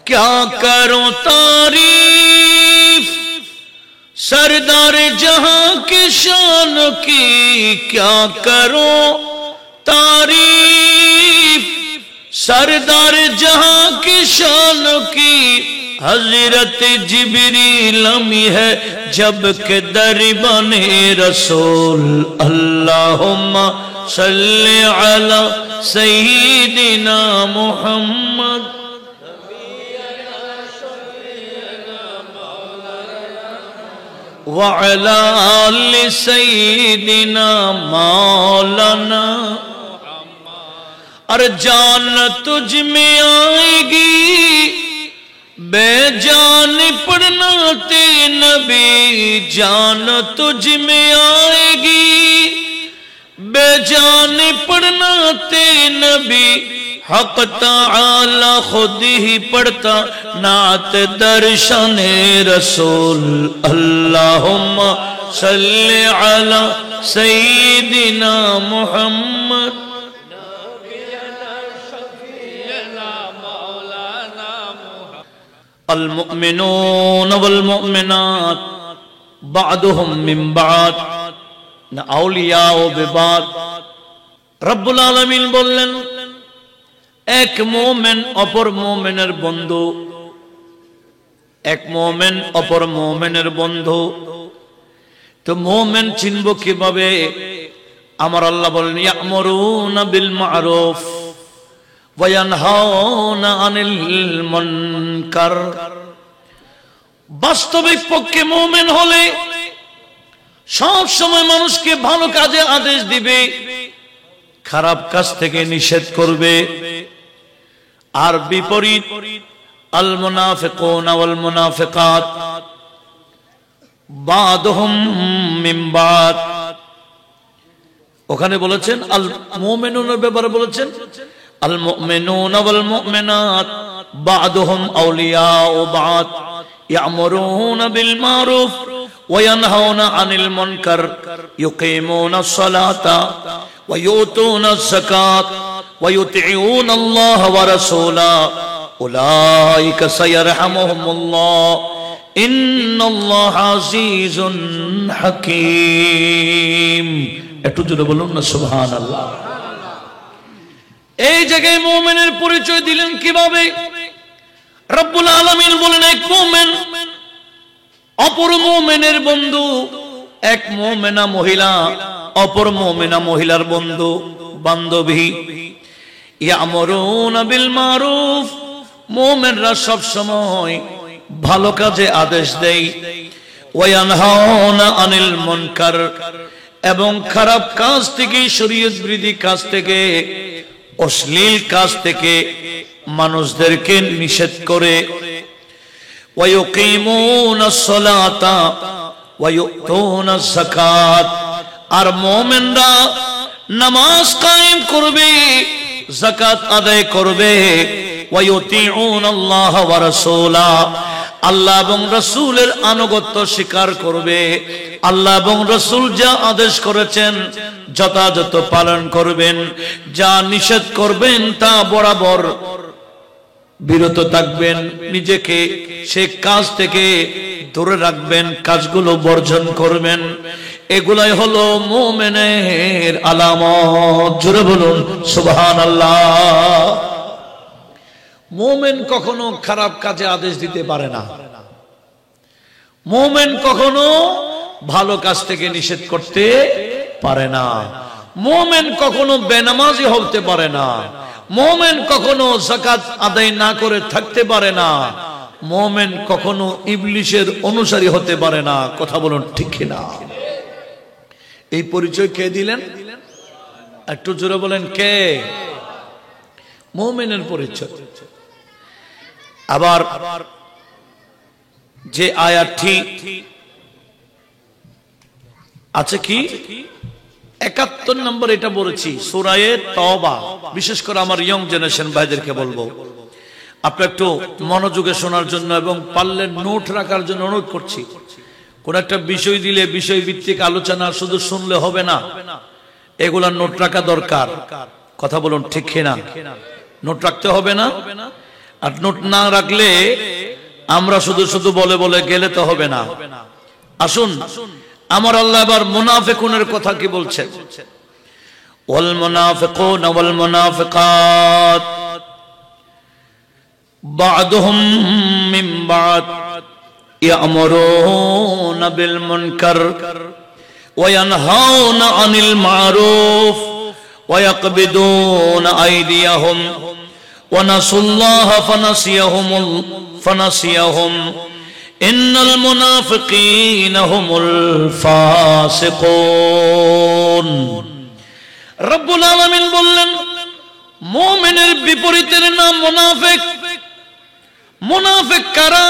क्या करूं तारीफ सरदार जहां की शान की, क्या करूं तारीफ सरदार जहां की शान की। हजरत जिब्रील लमी है जब के दरबाने रसूल। अल्लाहुम्मा सल्ली अला सय्यिदिना मुहम्मद व अला आलि सय्यिदिना मौलाना। अरे जान तुझ में आएगी बेजान पढ़ना ते नबी, जान तुझ में आएगी बेजान पढ़ना ते नबी। हक ताला खुद ही पढ़ता नात दर्शने रसूल। अल्लाहुम्मा सल्ली अला सय्यिदिना मुहम्मद अल मुमिनून वल मुमिनात बादुहुम मिन बाद न औलिया व बिबाद। रब्बुल आलमीन बोलेन एक मोमेन अपर मोमेनेर बंधु, एक मोमेन अपर मोमेनेर बंधु। तो मोमेन चिनबो किभाबे? आमार आल्लाह बोलेन यामुरुना बिल मारूफ व यानहाउना अनिल मुनकर। वास्तविक पक्षे मोमेन होले सब समय मानुषके भालो काजे आदेश दिबे, खराब काज थेके निषेध करबे। और विपरीत अल मुनाफिकून वल मुनाफिकात बादुहुम मिन बाद। ওখানে বলেছেন আল মুমিনুনের ব্যাপারে বলেছেন আল মুমিনুন ওয়াল মুমিনাত বাদুহুম আউলিয়াউ বাদ ইয়ামুরুনা বিল মারুফ ওয়া ইয়ানহাউনা আনিল মুনকার ইউকিমুনাস সালাতা ওয়া ইউতুনাজ যাকাত ওয়া ইউতিউনা আল্লাহ ওয়া রাসূলা উলাইকা সায়ারহামুহুমুল্লাহ ইন্নাল্লাহা আজিজুন হাকীম। একটু জোরে বলুন না সুবহানাল্লাহ। এই জায়গায় মুমিনের পরিচয় দিলেন কিভাবে? রব্বুল আলামিন বলেন এক মুমিন অপর মুমিনের বন্ধু, এক মুমিনা মহিলা অপর মুমিনা মহিলার বন্ধু বান্ধবী। ইয়ামুরুনা বিল মারুফ, মুমিনরা সব সময় ভালো কাজে আদেশ দেয়। ওয়া ইয়ানহাউনা আনিল মুনকার, এবং খারাপ কাজ থেকে শরীয়ত বিরোধী কাজ থেকে অশ্লীল কাজ থেকে মানুষদেরকে নিষেধ করে। ওয়া ইউকিমুনাস সালাতা ওয়া ইউতুনাজ যাকাত, আর মুমিনরা নামাজ কায়েম করবে, যাকাত আদায় করবে। ওয়া ইউতিউনাল্লাহ ওয়া রাসূলা, আল্লাহ এবং রাসূলের আনুগত্য স্বীকার করবে। আল্লাহ এবং রাসূল যা আদেশ করেছেন যথাযথ পালন করবেন, যা নিষেধ করবেন তা বরাবর বিরত থাকবেন, নিজেকে সে কাজ থেকে দূরে রাখবেন, কাজগুলো বর্জন করবেন। এগুলাই হলো মুমিনের আলামত। জোরে বলুন সুবহানাল্লাহ। মুমিন কখনো খারাপ কাজে আদেশ দিতে পারে না, মুমিন কখনো ভালো কাজ থেকে নিষেধ করতে পারে না, মুমিন কখনো বেনামাজি হতে পারে না, মুমিন কখনো যাকাত আদায় না করে থাকতে পারে না, মুমিন কখনো ইবলিসের অনুসারী হতে পারে না। কথা বলুন ঠিক কিনা? এই পরিচয় কে দিলেন? একটু জোরে বলেন কে? মুমিনের পরিচয়। আবার যে আয়াতটি আছে কি 71 নম্বর, এটা বলেছি সূরা তওবা। বিশেষ করে আমার ইয়ং জেনারেশন ভাইদেরকে বলবো আপনারা একটু মনোযোগে শোনার জন্য এবং পারলে নোট রাখার জন্য অনুরোধ করছি। কোন একটা বিষয় দিলে বিষয় ভিত্তিক আলোচনা শুধু শুনলে হবে না, এগুলা নোট রাখা দরকার। কথা বলুন ঠিক কিনা? নোট রাখতে হবে না? আর নোট না রাখলে আমরা শুধু শুধু বলে বলে গেলে তো হবে না। আসুন আমার আল্লাহ এবার মুনাফিকুনের কথা কি বলছেন। ওয়াল মুনাফিকুন ওয়াল মুনাফিকাত বা'দুহুম মিন বা'দ ইয়া'মুরুনা বিল মুনকার ওয়া ইয়ানহাউনা আনিল মা'রুফ ওয়া ইয়াকবিদুনা আইদিয়াহুম ওয়া নাসুল্লাহা ফানাসিয়াহুম ইন্নাল মুনাফিকিনা হুমুল ফাসিকুন। রব্বুল আলামিন বললেন মুমিনের বিপরীতের নাম মুনাফিক। মুনাফিক কারা?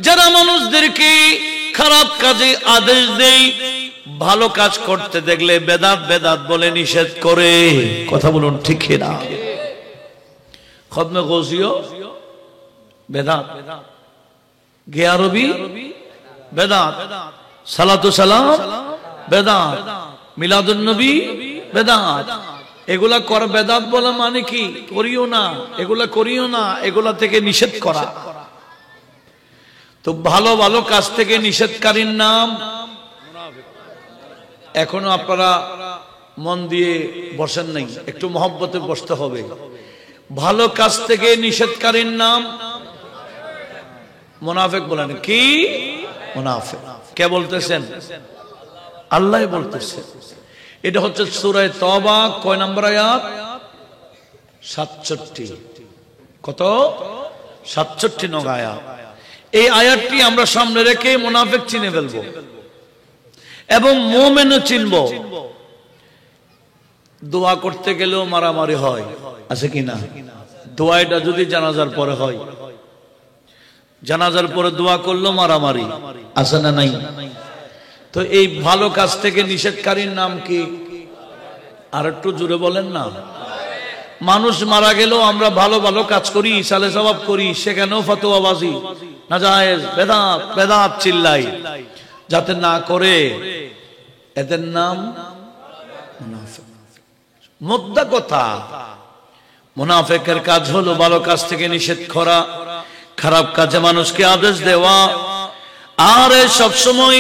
যারা মানুষদেরকে খারাপ কাজে আদেশ দেয়, ভালো কাজ করতে দেখলে বেদাত বেদাত বলে নিষেধ করে। কথা বলুন ঠিক না? খতমে গৌসিও বেদাত, গিয়ারবি বেদাত, সালাতু সালাম বেদাত, মিলাদুন নবী বেদাত। এগুলা কর বেদাত বলা মানে কি? করিও না, এগুলা করিও না, এগুলা থেকে নিষেধ করা। তো ভালো ভালো কাজ থেকে নিষেধকারীর নাম এখনো আপনারা মন দিয়ে বসেন নাই, একটু মহব্বতে বসতে হবে। ভালো কাজ থেকে নিষেধকারীর নাম মুনাফিক বলেন। কি মুনাফিক? কে বলতেছেন? আল্লাহ বলতেছেন। এটা হচ্ছে সূরা তওবা কয় নম্বর আয়াত? 67। কত? 67 নং আয়াত। এই আয়াতটি আমরা সামনে রেখে মুনাফিক চিনে ফেলবো এবং মুমিনও চিনব। দোয়া করতে গেলেও মারামারি হয়, আছে কিনা? দোয়াটা যদি জানাজার পরে হয়, জানাজার পরে দোয়া করলো মারামারি, আছে না নাই? তো এই ভালো কাজ থেকে নিষেধকারীর নাম কি? আর একটু জোরে বলেন না। মানুষ মারা গেলেও আমরা ভালো ভালো কাজ করি, সালে সওয়াব করি, সেখানেও ফতোয়াবাজি, নাজায়েজ, বেদাত বেদাত চিল্লাই, যাতে না করে এদের নাম মুনাফিক। মুদ্দা কথা, মুনাফিকের কাজ হলো ভালো কাজ থেকে নিষেধ করা, খারাপ কাজে মানুষকে আদেশ দেওয়া, আর সব সময়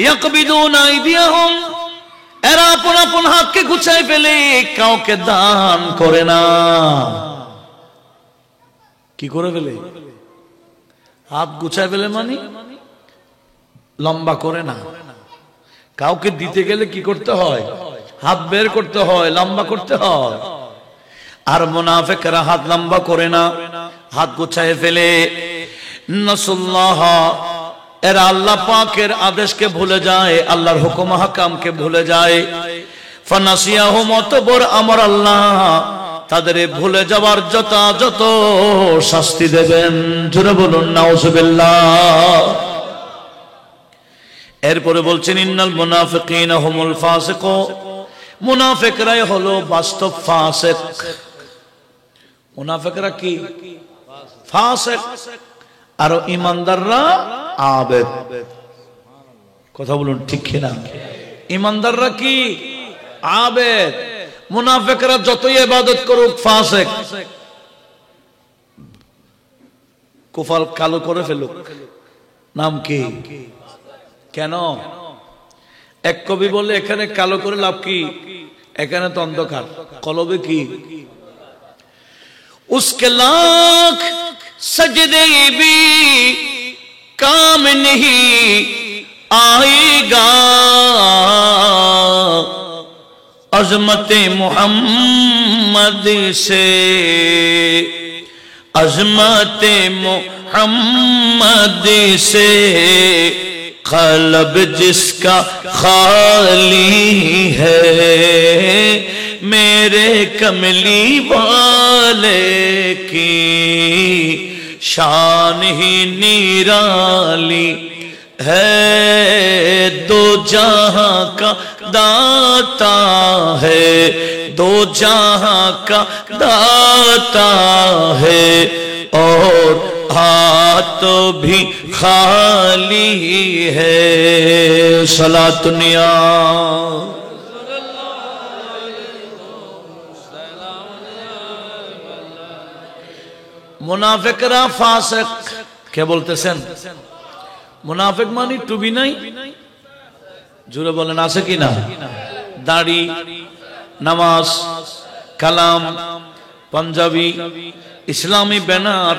ইয়াকবিদুনা আইদিয়াহুম, এরা আপন আপন হাতকে গুছায় ফেলে, কাউকে দান করে না। কি করে ফেলে? হাত গুছায় ফেলে মানে লম্বা করে না। কাউকে দিতে গেলে কি করতে হয়? হাত বের করতে হয়, লম্বা করতে হয়। আর মুনাফিকরা হাত লম্বা করে না, হাত গুছায় ফেলে। নাসুল্লাহ, এরা আল্লাহ পাকের আদেশকে ভুলে যায়, আল্লাহর হুকুম হাকামকে ভুলে যায়। ফানাসিয়াহুম, অতঃপর আমার আল্লাহ তাদের ভুলে যাওয়ার যথাযথ শাস্তি দেবেন। জোরে বলুন নাউজুবিল্লাহ। এরপরে বলছেন ইন্নাল মুনাফিকিনা হুমুল ফাসিকুন, মুনাফিকরাই হলো বাস্তব ফাসিক। মুনাফিকরা কি? ফাসিক। আর ঈমানদাররা আবেদ। কথা বলুন ঠিক কি না? ঈমানদাররা কি? আবেদ। মুনাফিকরা যতই ইবাদত করুক ফাসিক। কুফাল কালো করে ফেলুক, নাম কি? কেন? এক কবি বলে এখানে কালো করে লাভ কি? এখানে তো অন্ধকার, কলবে কি? उसके लाख सजदे भी काम नहीं आएगा, अजमत मोहम्मद से, अजमत मोहम्मद से क़ल्ब जिसका खाली है, मेरे कमली वाले की शान ही निराली है, दो जहां का दाता है, दो जहां का दाता है, और हाथ भी खाली है। सलातुनिया মুনাফিকরা ফাসিক। কে বলতেছেন? মুনাফিক মানে টুপি নাই, জোরে বলেন আছে কি না? দাড়ি, নামাজ, কালাম, পাঞ্জাবি, ইসলামী ব্যানার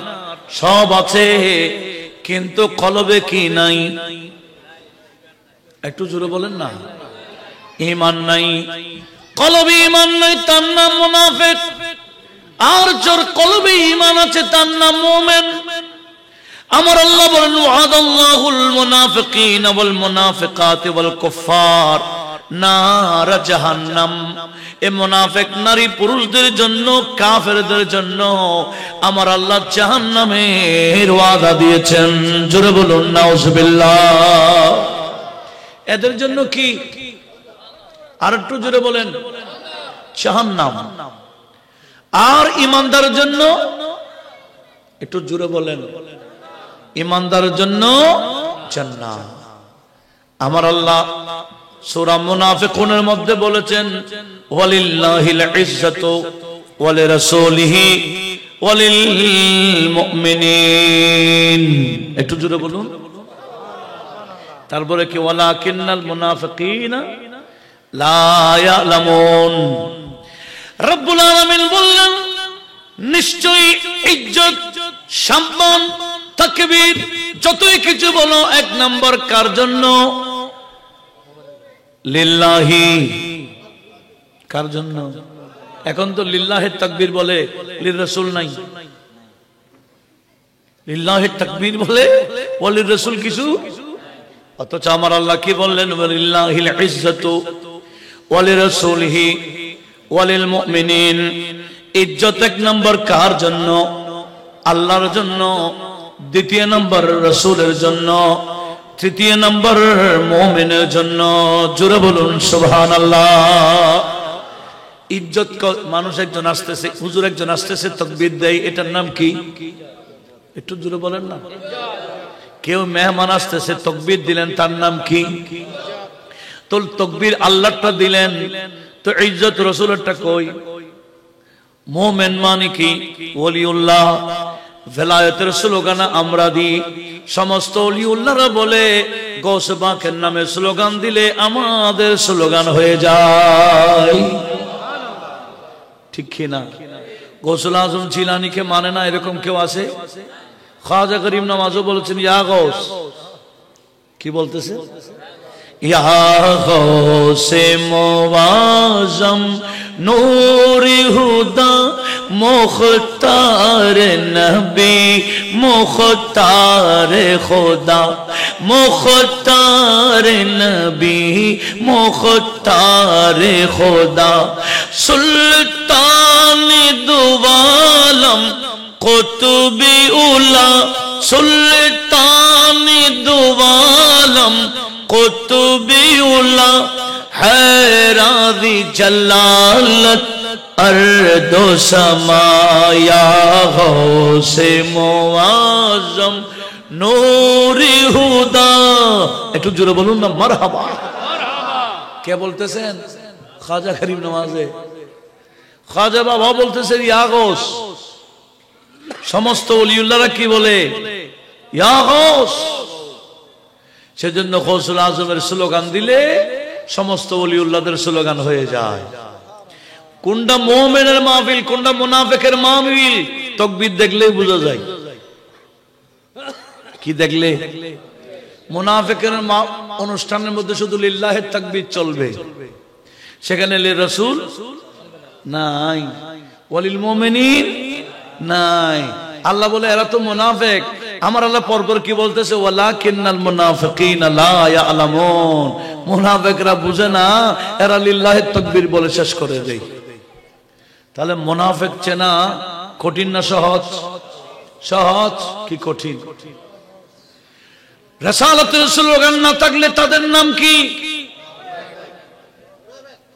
সব আছে, কিন্তু কলবে কি নাই? একটু জোরে বলেন না। ঈমান নাই, কলবে ঈমান নাই, তার নাম মুনাফিক। আর যার কলবে ঈমান আছে তার নাম মুমিন। আমার আল্লাহ বলেন ওয়াদাল্লাহুল মুনাফিকিনা ওয়াল মুনাফিকাতি ওয়াল কুফার নার জাহান্নাম। এ মুনাফিক নারী পুরুষদের জন্য, কাফেরদের জন্য আমার আল্লাহ জাহান্নামের ওয়াদা দিয়েছেন। জোরে বলুন নাউজুবিল্লাহ। এদের জন্য কি? আর একটু জোরে বলেন। জাহান্নাম। আর ঈমানদারের জন্য একটু জোরে বলেন। ঈমানদারের জন্য জান্নাত। আমার আল্লাহ সূরা মুনাফিকুনের মধ্যে বলেছেন ওয়ালিল্লাহিল ইজ্জাতু ওয়া লিরাসূলিহি ওয়া লিল মুমিনিন। একটু জোরে বলুন। তারপরে কি? ওয়ালাকিন্নাল মুনাফিকিনা লা ইয়ালামুন। রব্বুল আলামিন বললেন নিশ্চয়ই ইজ্জত, সম্মান, তাকবীর যতই কিছু বলো, এক নম্বর কার জন্য? লিল্লাহি। কার জন্য? এখন তো লিল্লাহি তাকবীর বলে, লির রাসূল নাই। লিল্লাহি তাকবীর বলে, ওয়ালির রাসূল কিছু। অথচ আমার আল্লাহ কি বললেন? ওয়ালিল্লাহিল ইজ্জাতু ওয়া লিরাসূলিহি ওয়া লিল মুমিনিন। ইজ্জত এক নম্বর কার জন্য? আল্লাহর জন্য। দ্বিতীয় নম্বর রাসূলের জন্য। তৃতীয় নম্বর মুমিনের জন্য। জোরে বলুন সুবহানাল্লাহ। ইজ্জত মানুষ একজন আসতেছে, হুজুর একজন আসতেছে, তাকবীর দেয়, এটার নাম কি? একটু জোরে বলেন না। কেউ মেহমান আসতেছে, তাকবীর দিলেন, তার নাম কি? তো তাকবীর আল্লাহটা দিলেন, তো ইজ্জত রাসূলেরটা কই? মুমিন মানে কি? ওলিউল্লাহ। ভেলায়েতের স্লোগান আমরা দিই, সমস্ত ওলিউল্লাহরা বলে গৌস পাকের নামে স্লোগান দিলে আমাদের স্লোগান হয়ে যায়। ঠিক কি না? গৌসুল আজম জিলানীকে মানে না, এরকম কেউ আছে? খাজা করিম নওয়াজও বলেছেন ইয়া গৌস। কি বলতেছে? ইয়া গৌসে মুআজ্জম নূরে হুদা মুখতার নবী মুখতার খুদা মুখতার নবী মুখতার খুদা সুলতান দুআলম কুতুবি উলা সুলতান দুআলম কুতুবি উলা हैरानी जलालत अर्दो समाया हो से मुआज़्ज़म नूरी हुदा। একটু জোরে বলুন না মারহাবা। কে বলতেছেন? খাজা করিম নওয়াজে। খাজা বাবা বলতেছেন ইয়া গৌস। সমস্ত ওলিউল্লাহরা কি বলে? ইয়া গৌস। সেজন্য গৌসুল আজমের স্লোগান দিলে সমস্ত ওলিউল্লাহদের স্লোগান হয়ে যায়। কোনটা মুমিনের মাহফিল, কোনটা মুনাফিকের মাহফিল তাকবীর দেখলেই বোঝা যায়। কি দেখলে? মুনাফিকের অনুষ্ঠানের মধ্যে শুধু লিল্লাহি তাকবীর চলবে, সেখানে লির রাসূল নাই, ওয়ালিল মুমিনিন নাই। আল্লাহ বলে এরা তো মুনাফিক। আমার আল্লাহ পরপর কি বলতেছে? ওয়ালাকিন্নাল মুনাফিকিনা লা ইয়ালামুন। মুনাফিকরা বুঝে না, এরা লিল্লাহি তাকবীর বলে শেষ করে দেয়। তাহলে মুনাফিক চেনা কঠিন না সহজ? সহজ কি কঠিন? রাসালাতের স্লোগান না থাকলে তাদের নাম কি?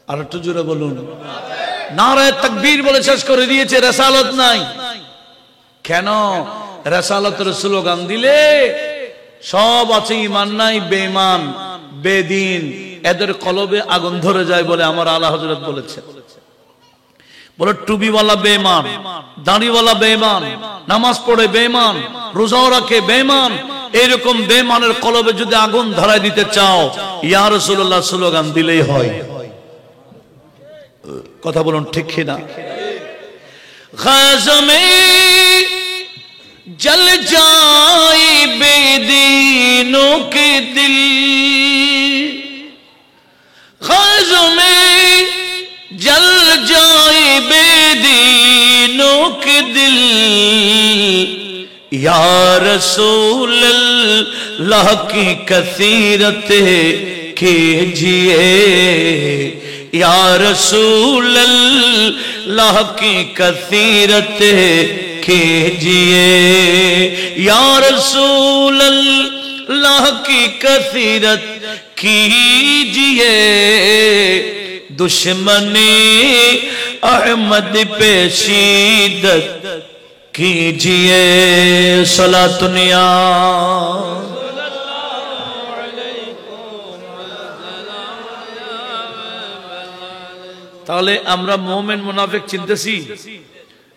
আর একটু জোরে বলুন। নারায়ে তাকবীর বলে শেষ করে দিয়েছে, রাসালাত নাই। কেন? রাসালাতের স্লোগান দিলে সব আছে, ঈমান নাই, বেঈমান, বেদিন, এদের কলবে আগুন ধরে যায় বলে আমার আলা হযরত বলেছেন। বলে টুপিওয়ালা বেঈমান, দাড়িওয়ালা বেঈমান, নামাজ পড়ে বেঈমান, রোজাও রাখে বেঈমান। এরকম বেঈমানের কলবে যদি আগুন ধরায় দিতে চাও, ইয়া রাসূলুল্লাহ স্লোগান দিলেই হয়। কথা বলুন ঠিক কি না? খাজমে जल जाए बेदीनों के दिल, ख्वाजों में जल जाए बेदीनों के दिल, या रसूल अल्लाह की कसीरत कीजिए, या रसूल अल्लाह की कसीरत कीजिए, या रसूल अल्लाह की कसीरत कीजिए, दुश्मने अहमद पे शिद्दत कीजिए। सलातुनिया তাহলে আমরা মুমিন মুনাফিক চিনতেছি?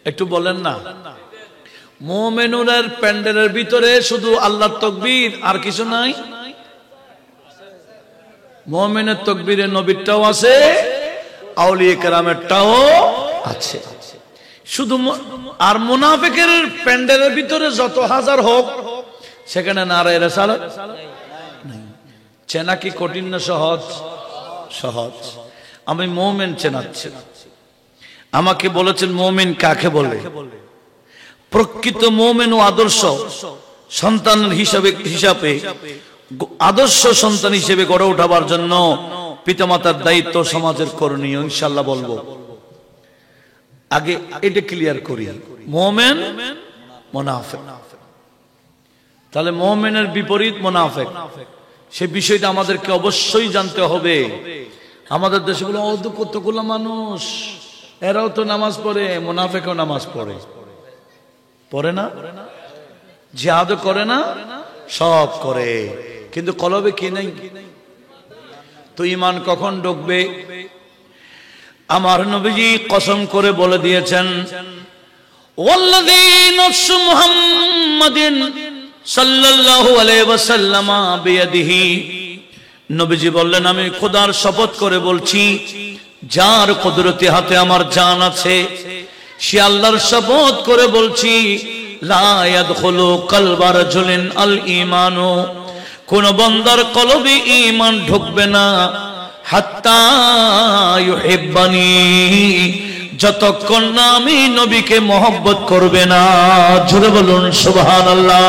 একটু বলেন না। মুমিনুনের প্যান্ডেলের ভিতরে শুধু আল্লাহর তাকবীর আর কিছু নাই? মুমিনের তাকবীরে নবীরটাও আছে, আউলিয়া কেরামেরটাও আছে শুধু। আর মুনাফিকের প্যান্ডেলের ভিতরে যত হাজার হোক, সেখানে নারায়ে রিসালাত নাই। চেনা কি কঠিন না সহজ? সহজ। আমি মুমিন চেনাচ্ছি। আমাকে বলেছেন মুমিন কাকে বলে? প্রকৃত মুমিন ও আদর্শ সন্তান হিসাবে আদর্শ সন্তান হিসেবে গড়ে ওঠাবার জন্য পিতামাতার দায়িত্ব, সমাজের করণীয় ইনশাআল্লাহ বলবো। আগে এটা ক্লিয়ার করি, মুমিন মুনাফিক। তাহলে মুমিনের বিপরীত মুনাফিক, সে বিষয়টা আমাদেরকে অবশ্যই জানতে হবে। আমাদের দেশে বলে কতগুলো মানুষ, এরাও তো নামাজ পড়ে, মুনাফিকও নামাজ পড়ে। পড়ে না? জিহাদ করে না? সব করে, কিন্তু কলবে কি নাই? তো ঈমান কখন ঢুকবে? আমার নবীজি কসম করে বলে দিয়েছেন, ওয়াল্লাযী নাফসু মুহাম্মাদিন সাল্লাল্লাহু আলাইহি ওয়াসাল্লাম বিয়াদিহি। নবীজি বললেন, আমি খোদার শপথ করে বলছি, যার কুদরতি হাতে আমার জান আছে, সে আল্লাহর শপথ করে বলছি, লা ইয়াদখুলু কলবা রাজুলিন আল ঈমানু, কোন বান্দার কলবে ঈমান ঢুকবে না, হাত্তা ইউহিব্বানি, যতক্ষণ না আমি নবীকে মহব্বত করবে না। জোরে বলুন সুবহানাল্লাহ।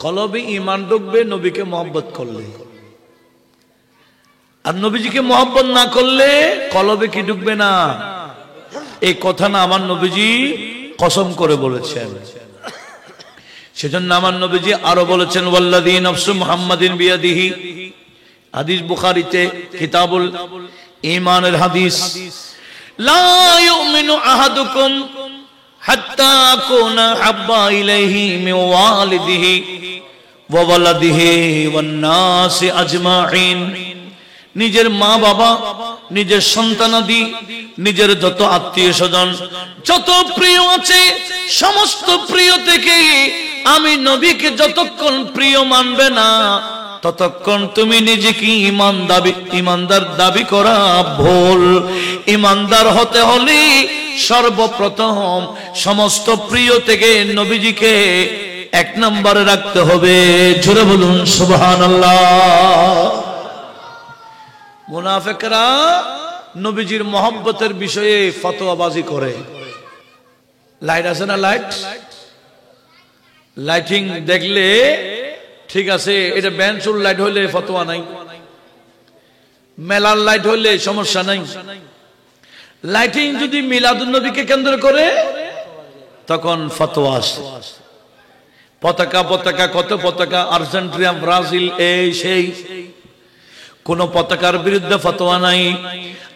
কলবে ঈমান ঢুকবে নবীকে মহব্বত করলে, আর নবীজিকে মহব্বত না করলে কলবে কি ঢুকবে না? এই কথা না আমার নবীজি কসম করে বলেছেন। সেজন্য আমার নবীজি আরো বলেছেন, ওয়াল্লাযী নাফসু মুহাম্মাদিন বিয়াদিহি, হাদিস বুখারীতে কিতাবুল ঈমানের হাদিস, লা ইউমিনু আহাদুকুম হাত্তা আকুনা হাব্বা ইলাইহি মিন ওয়ালিদিহি ওয়া ওয়ালাদিহি ওয়ান নাসি আজমাইন। নিজের মা বাবা, নিজের সন্তানাদি, নিজের যত আত্মীয় স্বজন, যত প্রিয় আছে, সমস্ত প্রিয় থেকে আমি নবীকে যতক্ষণ প্রিয় মানবে না, ততক্ষণ তুমি নিজেকে ইমানদার দাবি করা ভুল। ইমানদার হতে হলে সর্বপ্রথম সমস্ত প্রিয় থেকে নবীজিকে এক নম্বরে রাখতে হবে। জোরে বলুন সুবহানাল্লাহ। মুনাফিকরা নবীজির মহব্বতের বিষয়ে ফতোয়াবাজি করে। লাইট আছে না? লাইটিং দেখলে ঠিক আছে, এটা বেঞ্চুর লাইট হইলে ফতোয়া নাই, মেলার লাইট হইলে সমস্যা নাই। লাইটিং যদি মিলাদুন নবীকে কেন্দ্র করে তখন ফতোয়া আসে। পতাকা কত পতাকা, আর্জেন্টিনা, ব্রাজিল, এই সেই, কোন পতাকার বিরুদ্ধে ফতোয়া নাই।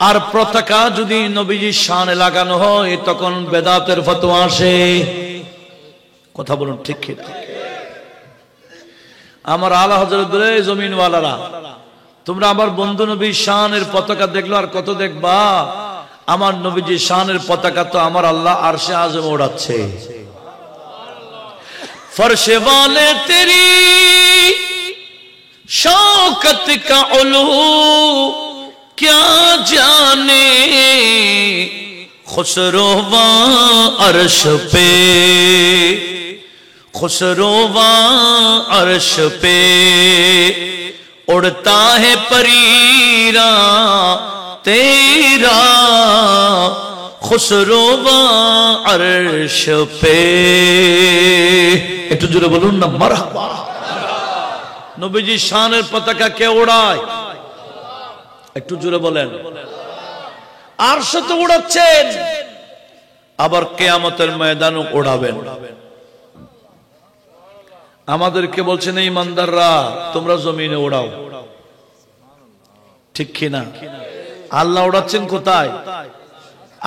আর পতাকা যদি নবীজির শানে লাগানো হয় তখন বেদাতের ফতোয়া আসে। কথা বলুন ঠিক ঠিক। আমার আলা হযরত বলে, জমিনওয়ালারা, তোমরা আমার বন্ধু নবীর শানের পতাকা দেখলো আর কত দেখবা? আমার নবীজির শানের পতাকা তো আমার আল্লাহ আরশে আজম ওড়াচ্ছে। फर्श वाले तेरी शौकत का उलू क्या जाने, खुसरोवा अर्श पे, खुसरोवा अर्श पे उड़ता है परीरा तेरा, खुसरोवा अर्श पे। একটু জোরে বলুন না মারহাবা। নবীজি শানের পতাকা কে ওড়ায়? একটু জোরে বলেন। আরশ তো ওড়াচ্ছেন, আবার কিয়ামতের ময়দানও ওড়াবেন। আমাদেরকে বলছেন ইমানদাররা তোমরা জমিনে ওড়াও, ঠিক কিনা? আল্লাহ ওড়াচ্ছেন কোথায়?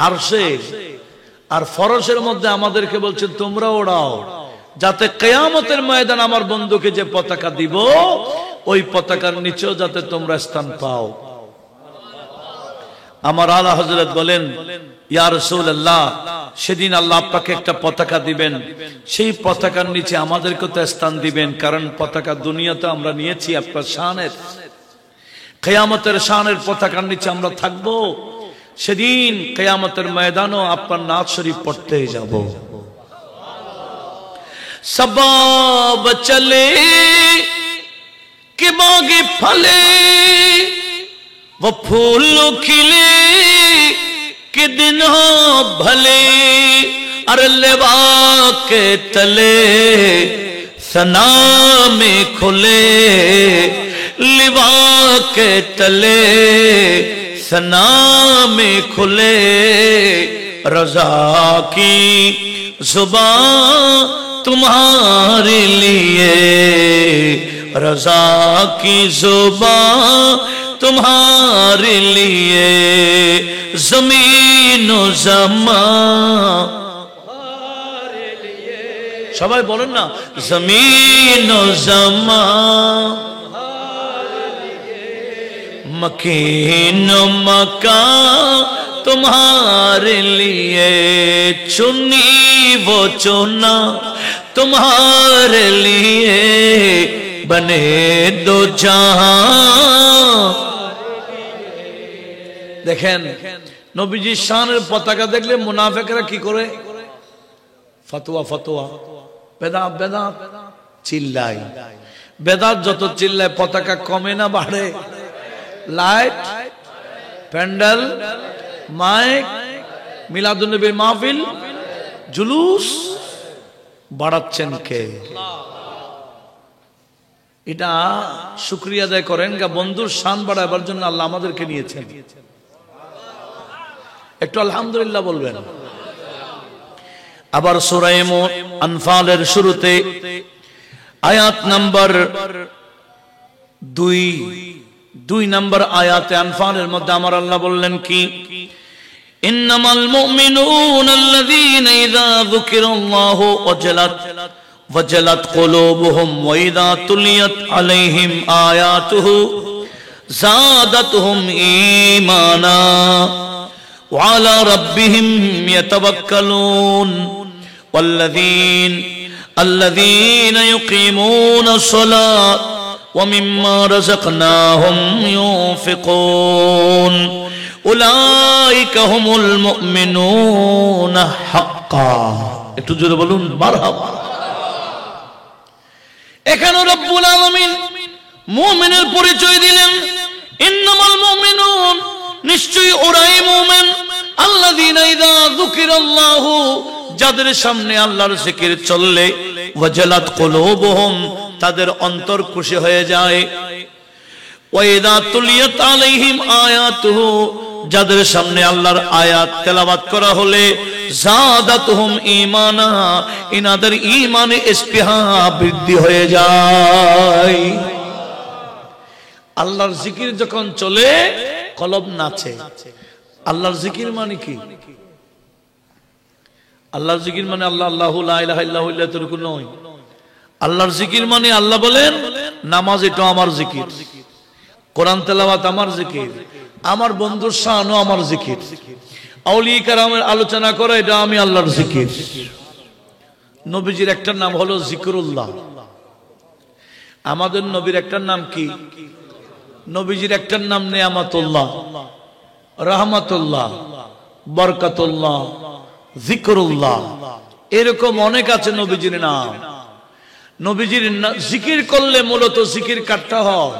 আরশে। আর ফরশের মধ্যে আমাদেরকে বলছেন তোমরা ওড়াও, যাতে কিয়ামতের ময়দান আমার বন্ধুকে যে পতাকা দিব ওই পতাকার নিচেও যাতে তোমরা স্থান পাও। আমার আলা হযরত বলেন, ইয়া রাসূলুল্লাহ, সেদিন আল্লাহ আপনাকে একটা পতাকা দিবেন, সেই পতাকার নিচে আমাদেরকে তো স্থান দিবেন, কারণ পতাকা দুনিয়াতে আমরা নিয়েছি আপনার শানের, কিয়ামতের শানের পতাকার নিচে আমরা থাকবো। সেদিন কিয়ামতের ময়দানও আপনার নাত শরীফ পড়তে যাব। সবাব চলে के बागे फले वो फूल खिले के दिन हो भले, अरे लेवा के तले सना में खुले, लिवा के तले सना में खुले, रजा की जुबान तुम्हारे लिए, रजा की जुबान तुम्हारे लिए, जमीन ও जमान तुम्हारे लिए। সবাই বলেন না, जमीन ও जमान तुम्हारे लिए, मकीन ও मकान तुम्हारे लिए, चुनी वो चुना तुम्हारे लिए, बने दो जहां। দেখেন নবীজি শানের পতাকা দেখলে মুনাফিকরা কি করে? ফতোয়া ফতোয়া, বেদাত বেদাত চিল্লায়। বেদাত যত চিল্লায় পতাকা কমে না বাড়ে? লাইট, প্যান্ডেল, মাইক, মিলাদুন নবীর মাহফিল, জুলুস বাড়াচ্ছেন কে? এটা শুকরিয়া আদায় করেন গা, বন্ধুর শান বাড়াবার জন্য আল্লাহ আমাদেরকে নিয়েছেন। একটু আলহামদুলিল্লাহ বলবেন। আবার সূরা আনফালের শুরুতে আয়াত নাম্বার 2 নম্বর আয়াতে আনফালের মধ্যে আমার আল্লাহ বললেন কি, ইন্নামাল মুমিনুনা আল্লাযীনা ইযা যুকিরাল্লাহু ওয়াজালাত কুলুবুহুম ওয়া ইযা তুলিয়াত আলাইহিম আয়াতুহু যাদাতুহুম ঈমানা ওয়া আলা রাব্বিহিম ইয়াতাওয়াক্কালুন আল্লাযীনা ইউকিমুনাস সালাত ওয়া মিম্মা রাযাকনাহুম ইউনফিকুন উলাইকা হুমুল মুমিনুনা হাক্কা। একটু জোরে বলুন মারহাবা। এখানে রব্বুল আলামিন মুমিনের পরিচয় দিলেন। ইন্নামাল মুমিনুন, নিশ্চয়ই ওরাই মুমিন, আল্লাযীনা ইযা যুকিরাল্লাহু, যাদের সামনে আল্লাহর জিকির চললে, ওয়াজালাত কুলুবুহুম, তাদের অন্তর খুশি হয়ে যায়, ওয়া ইযা তুলিয়াত আলাইহিম আয়াতুহু, যাদের সামনে আল্লাহর আয়াত তেলাওয়াত করা হলে, যাদাতুহুম ঈমানা, ইনাদের ঈমানে ইস্তিহা বৃদ্ধি হয়ে যায়। আল্লাহর জিকির যখন চলে কলব নাচে। আল্লাহর জিকির মানে কি? আল্লাহর জিকির মানে আল্লাহ আল্লাহু লা ইলাহা ইল্লাহু এতটুকু নয়। আল্লাহর জিকির মানে আল্লাহ বলেন নামাজ এটা আমার জিকির, কোরআন তেলাওয়াত আমার জিকির, আমার বন্ধুর শানও আমার জিকির, আউলিয়া কেরামের আলোচনা করা এটা আমি আল্লাহর জিকির। নবীজির একটা নাম হলো জিকরুল্লাহ। আমাদের নবীর একটা নাম কি? নবীজির একটা নাম নিয়ামাতুল্লাহ, রাহমাতুল্লাহ, বরকতুল্লাহ, জিকরুল্লাহ। এরকম অনেক আছে নবীজির নাম। নবীজির জিকির করলে মূলত জিকির কাটটা হয়,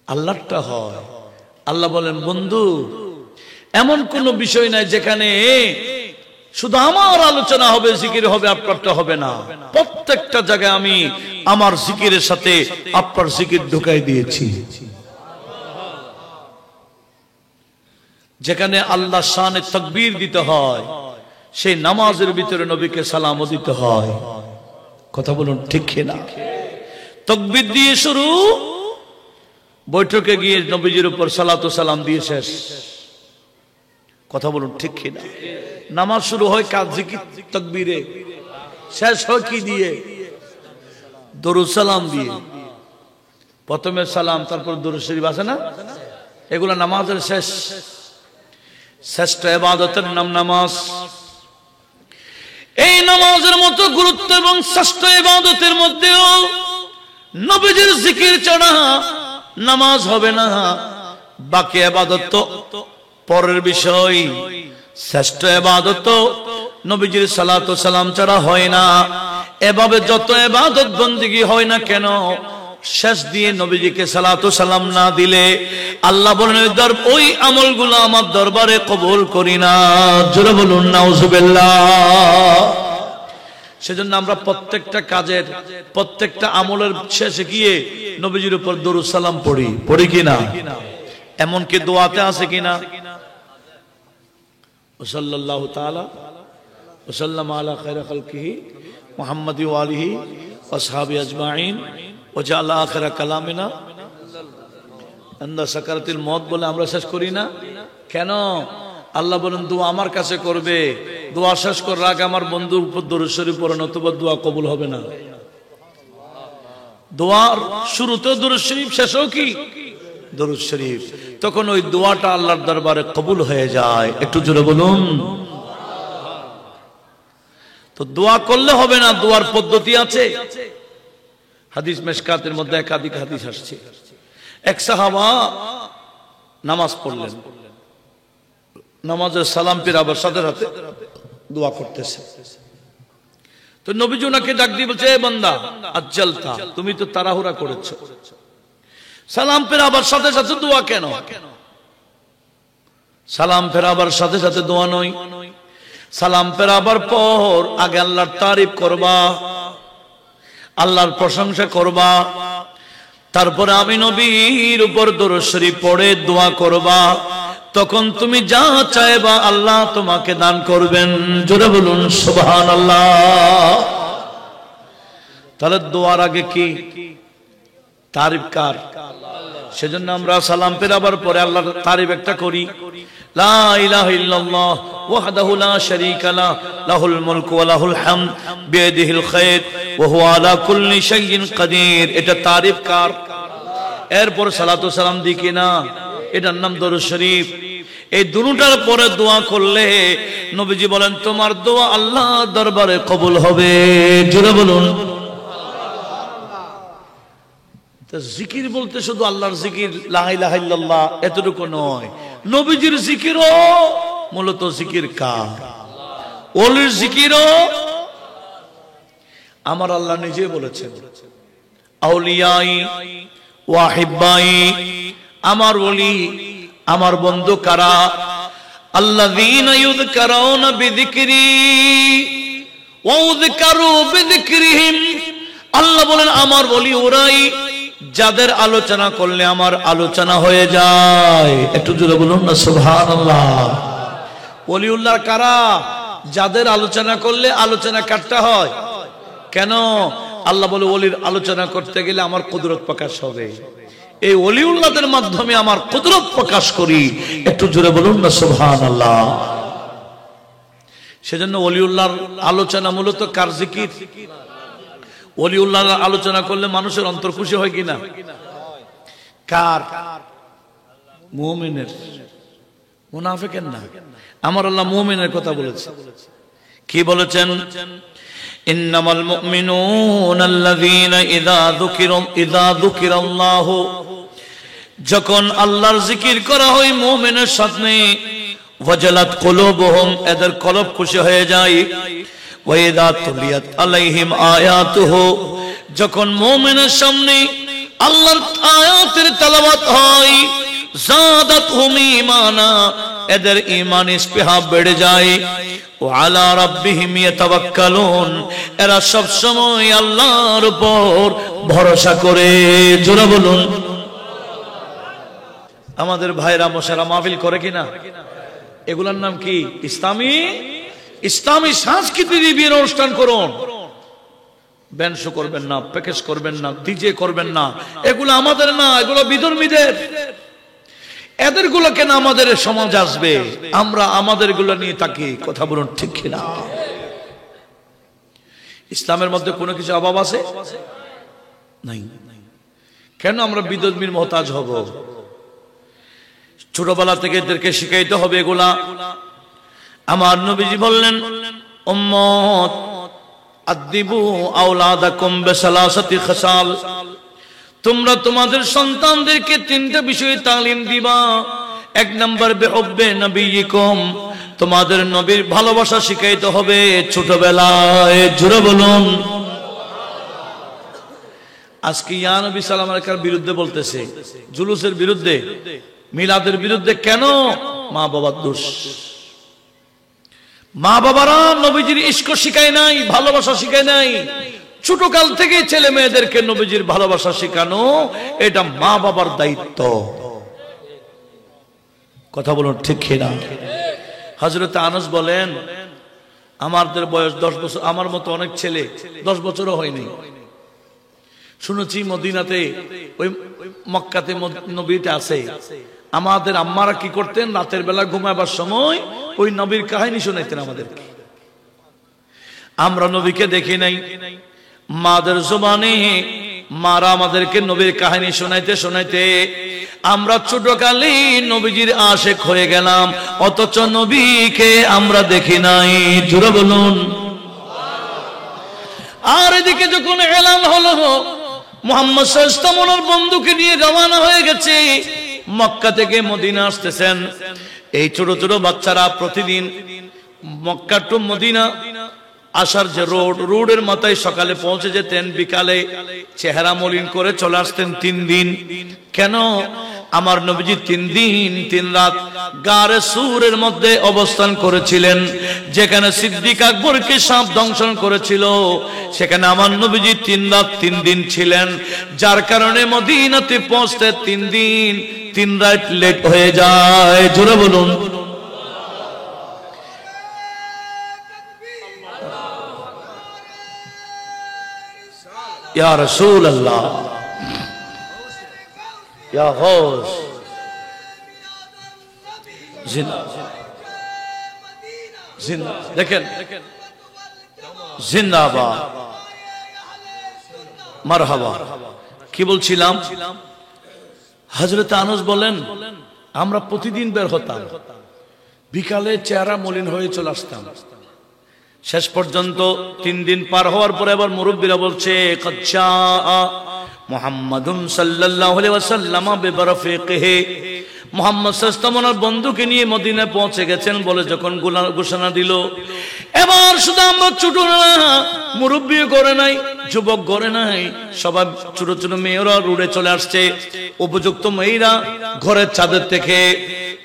আল্লাহটা হয়। আল্লাহ বলেন, বন্ধু এমন কোন বিষয় নাই যেখানে শুধু আমার আলোচনা হবে, জিকির হবে, আপনারটা হবে না। প্রত্যেকটা জায়গায় আমি আমার জিকিরের সাথে আপনার জিকির ঢুকাই দিয়েছি। যেখানে আল্লাহ শানে তাকবীর দিতে হয়, সেই নামাজের ভিতরে নবীকে সালামও দিতে হয়। কথা বলুন ঠিক কিনা? তাকবীর দিয়ে শুরু, বৈঠকে গিয়ে নবীজির উপর সালাতু সালাম দিয়ে শেষ। কথা বলুন ঠিক কিনা? নামাজ শুরু হয় কাজ জিকির তাকবীরে, শেষ হয় কি দিয়ে? দরুদ সালাম দিয়ে। প্রথমে সালাম, তারপর দরুদ শরীফ আছে না? এগুলা নামাজের শেষ। শ্রেষ্ঠ ইবাদতের নাম নামাজ। এই নামাজের মতো গুরুত্ব এবং শ্রেষ্ঠ ইবাদতের মধ্যেও নবীজির জিকির ছাড়া নামাজ হবে না। বাকি ইবাদত তো পরের বিষয়। শ্রেষ্ঠ ইবাদত নবীজির সালাতু সালাম ছাড়া হয় না। এভাবে যত ইবাদত বন্দেগী হয় না কেন, শেষ দিয়ে নবীজিকে সালাতু সালাম না দিলে আল্লাহ বলেন ওই আমলগুলো আমার দরবারে কবুল করি না। জোরে বলুন নাউজুবিল্লাহ। সেজন্য আমরা প্রত্যেকটা কাজের, প্রত্যেকটা আমলের শেষে গিয়ে নবীজির উপর দরুদ সালাম পড়ি কিনা? এমনকি দোয়াতে আছে কিনা? সাল্লাল্লাহু তাআলা ওয়া সাল্লামা আলা খায়রি খালকিহি মুহাম্মাদি ওয়া আলিহি ওয়া আসহাবিহি আজমাইন ওয়া জাআলা আখিরা কালামিনা ইনদা সাকারাতিল মউত বলে আমরা শেষ করি না কেন? আল্লাহ বলেন দোয়া আমার কাছে করবে, দোয়া শেষ করার আগে আমার বন্ধুর উপর দরুদ শরীফ পড়ো, নতুবা দোয়া কবুল হবে না। দোয়ার শুরুতেও দরুদ শরীফ, শেষেও কি দরুদ শরীফ। তখন ওই দোয়াটা আল্লাহর দরবারে কবুল হয়ে যায়। একটু জোরে বলুন। তো দোয়া করলে হবে না, দোয়ার পদ্ধতি আছে। হাদিস মিশকাতের মধ্যে একাধিক হাদিস আসছে। এক সাহাবা নামাজ পড়লেন, নামাজের সালাম ফিরাবার সাথে সাথে দোয়া করতেছে। তো নবীজি ওনাকে ডাক দিয়ে বলছে, এ বান্দা আজ্জালতা, তুমি তো তাড়াহুড়া করেছো, সালাম ফেরাবার সাথে সাথে দোয়া কেন? সালাম ফেরাবার সাথে সাথে দোয়া নয়, সালাম ফেরাবার পর আগে আল্লাহর তারিফ করবা, আল্লাহর প্রশংসা করবা, তারপরে আমি নবীর উপর দরুদ শরীফ পড়ে দোয়া করবা। তখন তুমি যা চাইবা আল্লাহ তোমাকে দান করবেন। জোরে বলুন সুবহানাল্লাহ। তাহলে দোয়ার আগে কি তারিফ কার? সেজন্য আমরা সালাম ফেরাবার পরে আল্লাহর তারিফ একটা করি, লা ইলাহা ইল্লাল্লাহ ওয়াহদাহু লা শারীকা লাহু লাহুল মুলকু ওয়া লাহুল হামদ বিয়াদিহিল খায়র ওয়া হুয়া আলা কুল্লি শাইইন কাদির। এটা তারিফ কার? এরপর সালাতু সালাম দি কিনা, এটার নাম দরুদ শরীফ। এই দুটোটার পরে দোয়া করলে নবীজি বলেন তোমার দোয়া আল্লাহ দরবারে কবুল হবে। জোরে বলুন। জিকির বলতে শুধু আল্লাহর জিকির লা ইলাহা ইল্লাল্লাহ এতটুকু নয়, নবীজির জিকিরও মূলত জিকির কার? ওলির জিকিরও আমার আল্লাহ নিজে বলেছেন, আউলিয়াই ওয়া হিব্বাই, আমার ওলি আমার বন্ধু কারা? আল্লাযীনা ইউযকারুনা বিযিকরি ওয়া উযকারু বিযিকরিহিম। আল্লাহ বলেন আমার ওলি ওরাই যাদের আলোচনা করলে আমার আলোচনা হয়ে যায়। একটু জোরে বলুন না সুবহানাল্লাহ। ওলিউল্লাহ কারা? যাদের আলোচনা করলে আলোচনা কাটতে হয়। কেন? আল্লাহ বলে ওলির আলোচনা করতে গেলে আমার কুদরত প্রকাশ হবে, এই ওলিউল্লাহদের মাধ্যমে আমার কুদরত প্রকাশ করি। একটু জোরে বলুন না সুবহানাল্লাহ। সেজন্য ওলিউল্লাহর আলোচনা মূলত কার জিকির? ওলিউল্লাহর আলোচনা করলে মানুষের অন্তর খুশি হয় কিনা? কার? মুমিনের। মুনাফিকের না, আমার আল্লাহ মুমিনের কথা বলেছে। কি বলেছেন? ইন্নামাল মুমিনুনা আল্লাযীনা ইযা যুকিরাল্লাহু, যখন আল্লাহর জিকির করা হয় মুমিনের সামনে, ওয়াজালাত কুলুবুহুম, এদের কলব খুশি হয়ে যায়। ওয়া ইযা তুলিয়াত আলাইহিম আয়াতুহু, যখন মুমিনের সামনে আল্লাহর আয়াতের তেলাওয়াত হয়, যাদাতহুম ঈমানা, এদের ঈমান ইসতিহা বেড়ে যায়। ওয়া আলা রাব্বিহিম ইয়াতাওয়াক্কালুন, এরা সব সময় আল্লাহর উপর ভরসা করে। জোরে বলুন। আমাদের ভাইরা মশারা মাহফিল করে কিনা? এগুলার নাম কি? ইসলামী সংস্কৃতি বিয়ের অনুষ্ঠান করুন। ব্যান্ড শো করবেন না, প্যাকেজ করবেন না, ডিজে করবেন না, এগুলো আমাদের না, এগুলো বিধর্মীদের। এদের গুলো কেন আমাদের সমাজ আসবে? আমরা আমাদের গুলো নিয়ে থাকি। কথা বলুন ঠিক কিনা? ইসলামের মধ্যে কোনো কিছু অভাব আছে? নাই। কেন আমরা বিধর্মীর মহতাজ হব? ছোটবেলা থেকে এদেরকে শিখাইতে হবে এগুলা। আমার নবীজি বললেন, উম্মত আদিবু আওলাদাকুম বিসালাসাতি খাসাল, তোমরা তোমাদের সন্তানদেরকে তিনটা বিষয়ে তালিম দিবা। এক নাম্বার বিহুব্বে নবিয়িকুম, তোমাদের নবীর ভালোবাসা শিখাইতে হবে ছোটবেলায়। জোরে বলুন। আজকে ইয়া নবী সাল্লাল্লাহু আলাইহি ওয়াসাল্লামের বিরুদ্ধে বলতেছে, জুলুসের বিরুদ্ধে, মিলাদের বিরুদ্ধে। কেন? মা বাবার দোষ। মা বাবারা নবীজির ইশক শিখায় নাই, ভালোবাসা শিখায় নাই। ছোটকাল থেকে ছেলে মেয়েদেরকে নবীজির ভালোবাসা শেখানো, এটা মা বাবার দায়িত্ব। কথা বলুন ঠিক কিনা? হযরত আনাস বলেন, আমাদের বয়স 10 বছর, আমার মতো অনেক ছেলে 10 বছরও হয়নি। শুনেছি মদিনাতে, ওই মক্কাতে নবীটা আছে। আমাদের আম্মারা কি করতেন? রাতের বেলা ঘুমাবার সময় ওই নবীর কাহিনী শোনাইতেন আমাদেরকে। আমরা নবীকে দেখি নাই, মাদের জবানে মারা আমাদেরকে নবীর কাহিনী শোনাইতে শোনাইতে আমরা ছোটকালে নবীজির আশিক হয়ে গেলাম, অথচ নবীকে আমরা দেখি নাই। জোরে বলুন। আর এদিকে যখন এলান হলো মুহাম্মদ সাল্লাল্লাহু আলাইহি ওয়াসাল্লাম ওনার বন্ধুকে নিয়ে রওনা হয়ে গেছে, মক্কা থেকে মদিনা আসতেছেন। এই ছোট ছোট বাচ্চারা প্রতিদিন মক্কা টু মদিনা আসার যে রোডের মাথায় সকালে পৌঁছে যেতেন, বিকালে চেহারা মলিন করে চলে আসতেন 3 দিন। কেন? আমার নবীজি 3 দিন 3 রাত গারে সুরের মধ্যে অবস্থান করেছিলেন, যেখানে সিদ্দিক আকবরকে সাপ দংশন করেছিল, সেখানে আমার নবীজি 3 রাত 3 দিন ছিলেন। যার কারণে মদিনাতে পৌঁছতে 3 দিন 3 রাত লেট হয়ে যায়। জোরে বলুন। ইয়া রাসূলুল্লাহ, ইয়া গাউস, দেখেন জিন্দাবাদ, মারহাবা। কি বলছিলাম? হযরত আনাস বলেন, আমরা প্রতিদিন বের হতাম, বিকালে চেহারা মলিন হয়ে চলে আসতাম। শেষ পর্যন্ত 3 দিন পার হওয়ার পরে আবার মুরব্বীরা বলছে, কচ্চা মুহাম্মাদুন সাল্লাল্লাহু আলাইহি ওয়াসাল্লাম বিবরফিকিহি, মুহাম্মদ সাল্লাল্লাহু আলাইহি ওয়াসাল্লাম বন্ধুকে নিয়ে মদিনায় পৌঁছে গেছেন বলে যখন ঘোষণা দিল, এবার শুধু আমরা ছোট না, মুরব্বী করে নাই, যুবক করে নাই, সবাই ছোট ছোট মেয়েরা রোডে চলে আসছে। উপযুক্ত মেয়েরা ঘরের চাঁদের থেকে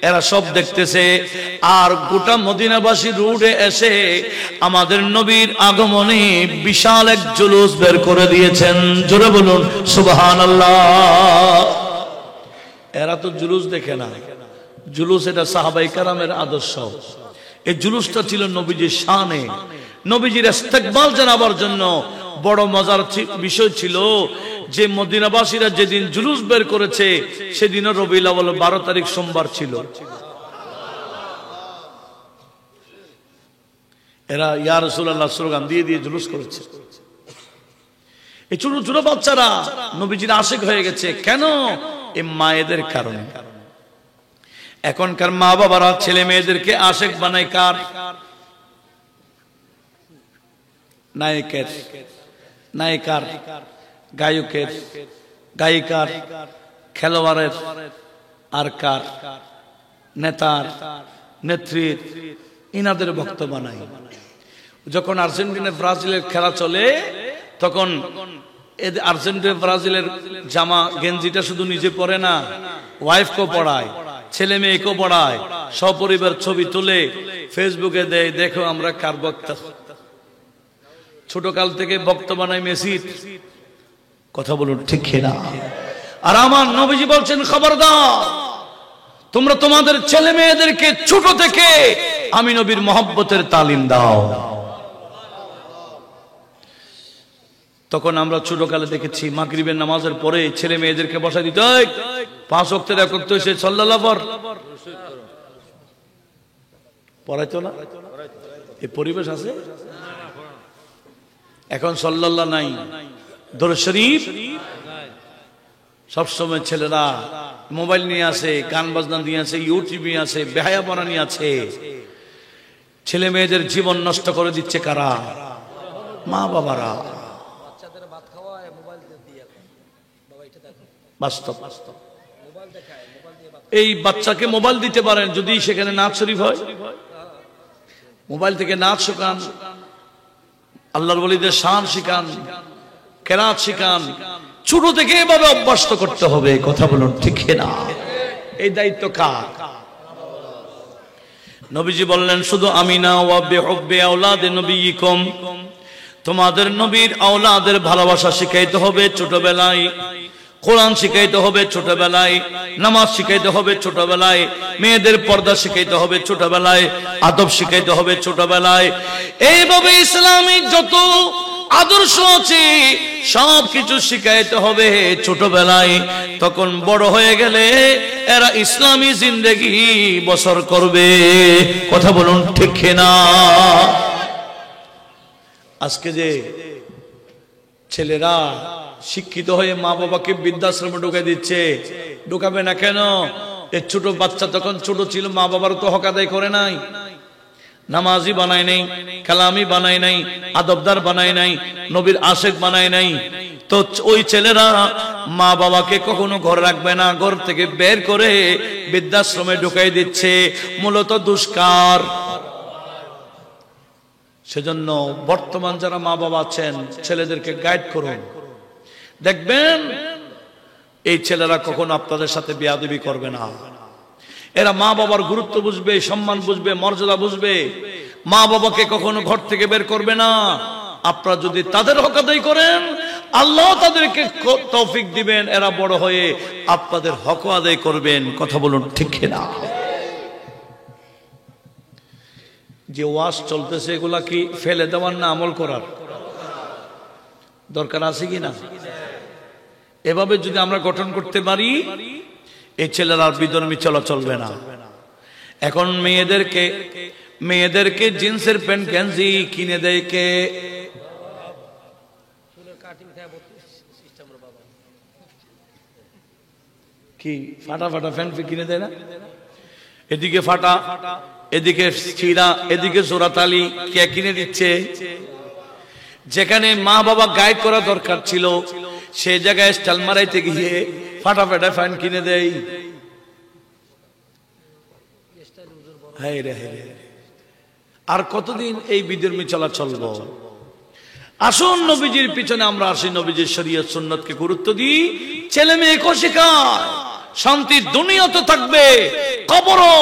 এরা সব দেখতেছে। আর গোটা মদিনাবাসী রোডে এসে আমাদের নবীর আগমনে বিশাল এক জুলুস বের করে দিয়েছেন। জোরে বলুন সুবহানাল্লাহ। এরা তো জুলুস দেখে না, জুলুস এটা সাহাবায়ে কেরামের আদর্শ। এই জুলুসটা ছিল নবীজির শানে, নবীজির ইস্তেকবাল জানাবার জন্য। বড় মজার বিষয় ছিল যে মদিনাবাসীরা যেদিন জুলুস বের করেছে সেদিনও রবিউল আউয়াল 12 তারিখ সোমবার ছিল। এরা ইয়া রাসূলুল্লাহ স্লোগান দিয়ে দিয়ে জুলুস করেছে। এই ছোট ছোট বাচ্চারা নবীজির আশিক হয়ে গেছে। কেন? এই মায়েদের কারণে। এখনকার মা বাবারা ছেলে মেয়েদেরকে আশেক বানায় কার? নায়কের, নায়িকার, গায়কের, গায়িকার, খেলোয়াড়ের, আর কার? নেতার, নেত্রীর, ইনাদের ভক্ত বানাই। যখন আর্জেন্টিনা ব্রাজিলের খেলা চলে তখন আর্জেন্টিনা ব্রাজিলের জামা গেঞ্জিটা শুধু নিজে পরে না, ওয়াইফকেও পড়ায়, ছেলে মেয়েকেও পড়ায়, সপরিবার ছবি তুলে ফেসবুকে দেয়, দেখো আমরা কার ভক্ত। ছোট কাল থেকে ভক্ত বানায় মেসির। কথা বলুন ঠিক না? আর আমার নবীজি বলছেন, খবরদার, তোমরা তোমাদের ছেলে মেয়েদেরকে ছোট থেকে আমি নবীর মহব্বতের তালিম দাও। তখন আমরা ছোটকালে দেখেছি মাগরিবের নামাজের পরে ছেলে মেয়েদেরকে বসা দিত, 5 ওয়াক্তের এক ওয়াক্ত হইছে সাল্লাল্লাহু পর, পড়াইতো না? এই পরিবেশ আছে এখন? সাল্লাল্লাহু নাই, দরুদ শরীফ সবসময় ছেলেরা মোবাইল নিয়ে আসে, গান বাজনা নিয়ে আসে, ইউটিউব নিয়ে আসে, বেহায়াপনা নিয়ে আছে। ছেলে মেয়েদের জীবন নষ্ট করে দিচ্ছে কারা? মা বাবারা। বাস্তব এই বাচ্চাকে মোবাইল দিতে পারেন যদি সেখানে নাচ শরীফ হয়, মোবাইল থেকে নাচ শেখান, আল্লাহর ওলিদের শান শিখান, কেরাত শিখান, ছোট থেকে এভাবে অভ্যস্ত করতে হবে। কথা বলুন ঠিক না? এই দায়িত্ব কার? নবীজি বললেন, শুধু আমি না, ওয়া বিহুব্বি আওলাদি নবিয়িকুম, তোমাদের নবীর আওলাদের ভালোবাসা শিখাইতে হবে ছোটবেলায়, কোরআন শিখাইতে হবে ছোটবেলায়, নামাজ শিখাইতে হবে ছোটবেলায়, মেয়েদের পর্দা শিখাইতে হবে ছোটবেলায়, আদব শিখাইতে হবে ছোটবেলায়। এইভাবে ইসলামিক যত আদর্শ আছে সবকিছু শিখাইতে হবে ছোটবেলায়। তখন বড় হয়ে গেলে এরা ইসলামী জিন্দেগি বসর করবে। কথা বলুন ঠিক না? আজকে যে ছেলেরা শিক্ষিত হয়ে মা বাবাকে বৃদ্ধাশ্রমে ঢুকে দিচ্ছে, ঢুকাবে না কেন? এই ছোট বাচ্চা তখন ছোট ছিল, মা বাবার তো হক আদায় করে নাই, নামাজি বানায় নাই, কালামি বানায় নাই, আদবদার বানায় নাই, নবীর আশেক বানায় নাই। তো ওই ছেলেরা মা বাবাকে কখনো ঘর রাখবে না, ঘর থেকে বের করে বৃদ্ধাশ্রমে ঢুকাই দিচ্ছে, মূলত দুষ্কার। সেজন্য বর্তমান যারা মা বাবা আছেন ছেলেদেরকে গাইড করুন, দেখবেন এই ছেলেরা কখনো আপনাদের সাথে বেয়াদবি করবে না। এরা মা বাবার গুরুত্ব বুঝবে, সম্মান বুঝবে, মর্যাদা বুঝবে। মা বাবাকে কখনো ঘর থেকে বের করবে না। আপনারা যদি তাদের হক আদায় করেন, আল্লাহ তাদেরকে তৌফিক দিবেন, এরা বড় হয়ে আপনাদের হক আদায় করবেন। কথা বলুন ঠিক না? যে ওয়াজ চলতেছে এগুলা কি ফেলে দেওয়ার না আমল করার দরকার আছে কিনা? এভাবে যদি আমরা গঠন করতে পারি, এই ছেলেরা আর বিধর্মী চলা চলবে না। এখন মেয়েদেরকে জিন্সের প্যান্ট গেঞ্জি কিনে দেয় কে? কি ফাটা ফাটা প্যান্ট কিনে দেয় না? এদিকে ফাটা, এদিকে ছিঁড়া, এদিকে জোড়াতালি, কে কিনে দিচ্ছে? যেখানে মা বাবা গাইড করা দরকার ছিল সে জায়গায় স্টাইল মারাইতে গিয়ে ফাটা ফাটা প্যান্ট কিনে দেয়। আর কতদিন এই বিধর্মী চলা চলব? আসুন নবীজির পিছনে আমরা আসি, নবীজির শরীয়ত সুন্নতকে গুরুত্ব দিই, ছেলে মেয়েকে শেখায়। শান্তির দুনিয়া তো থাকবে, কবরও,